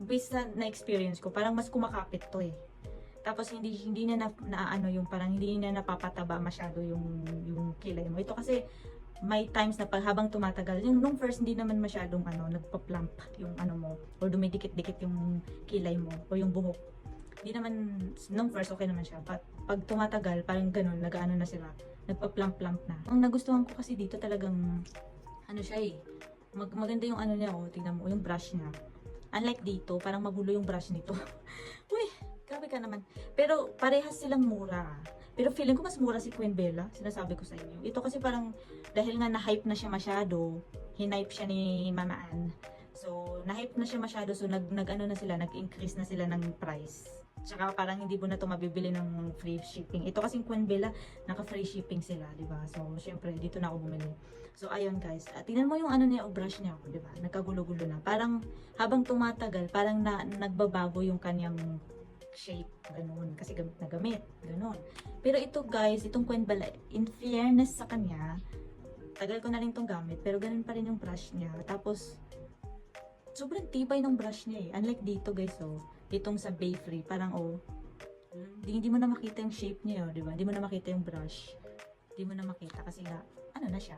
based na experience ko, parang mas kumakapit to eh. Tapos hindi niya na ano yung parang hindi niya napapataba masyado yung kilay mo. Ito kasi may times na pag habang tumatagal, yung nung first hindi naman masyadong ano, nagpa-plump yung ano mo or dumidikit-dikit yung kilay mo o yung buhok. Hindi naman nung first okay naman siya. Pag tumatagal, parang ganun, nag-ano na sila, nagpa-plump-plump na. Ang nagustuhan ko kasi dito talagang ano siya eh. Maganda yung ano niya, oh, tingnan mo, yung brush niya. Unlike dito, parang magulo yung brush nito. Uy, grabe ka naman. Pero parehas silang mura. Pero feeling ko mas mura si Queen Bella, sinasabi ko sa inyo. Ito kasi parang dahil nga na-hype na siya masyado, hinipe siya ni Mama Ann. So, na-hype na siya masyado, so nag-ano na sila, nag-increase na sila ng price. Tsaka parang hindi mo na ito mabibili ng free shipping. Ito kasing Queen Bella, naka-free shipping sila, di ba? So, syempre, dito na ako bumili. So, ayun guys. Tingnan mo yung ano niya, o brush niya, di ba? Nagkagulo-gulo na. Parang habang tumatagal, parang nagbabago yung kanyang shape, ganun. Kasi gamit na gamit, ganun. Pero ito guys, itong Queen Bella, in fairness sa kanya, tagal ko na rin itong gamit, pero ganun pa rin yung brush niya. Tapos, sobrang tibay ng brush niya eh. Unlike dito guys, oh. Ditong sa Bay Free, parang oh, hindi mo na makita yung shape niya, oh, di ba? Hindi mo na makita yung brush. Hindi mo na makita kasi nga, ano na siya,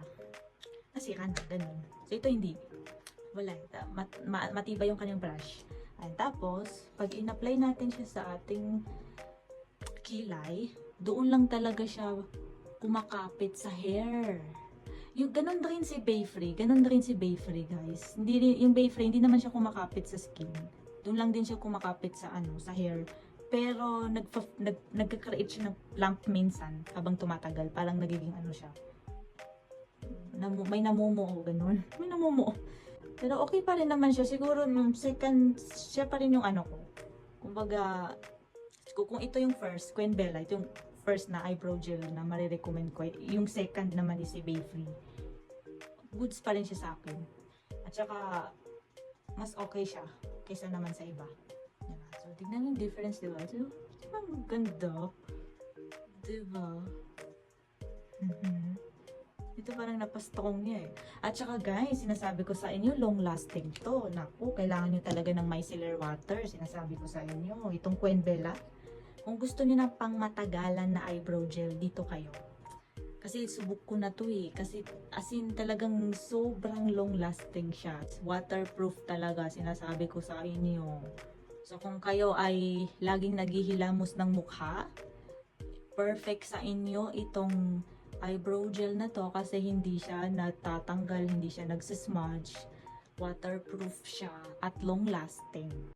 nasira na, ganun. So, ito hindi. Wala, matibay yung kanyang brush. And tapos, pag in-apply natin siya sa ating kilay, doon lang talaga siya kumakapit sa hair. Yung ganun rin si Bayfree, guys. Yung Bayfree hindi naman siya kumakapit sa skin. Doon lang din siya kumakapit sa ano, sa hair. Pero nagka-create siya ng plump minsan habang tumatagal, parang nagiging ano siya. May namumuo, ganun. May namumuo. Pero okay pa rin naman siya. Siguro nung second, siya pa rin yung ano ko. Kumbaga, kung ito yung first, Queen Bella, ito yung first na eyebrow gel na marirecommend ko. Yung second naman is si Bayfree. Goods pa rin siya sa akin. At saka, mas okay siya kaysa naman sa iba. Diba? So, tignan yung difference, diba? Diba ang ganda? Diba? Ito parang napastong niya eh. At saka guys, sinasabi ko sa inyo, long lasting to. Naku, kailangan nyo talaga ng micellar water. Sinasabi ko sa inyo, itong Queen Bella. Kung gusto niyo ng pang matagalan na eyebrow gel, dito kayo. Kasi subok ko na to eh. Kasi as in talagang sobrang long lasting siya. Waterproof talaga, sinasabi ko sa inyo. So kung kayo ay laging naghihilamos ng mukha, perfect sa inyo itong eyebrow gel na to kasi hindi siya natatanggal, hindi siya nagsismudge. Waterproof siya at long lasting.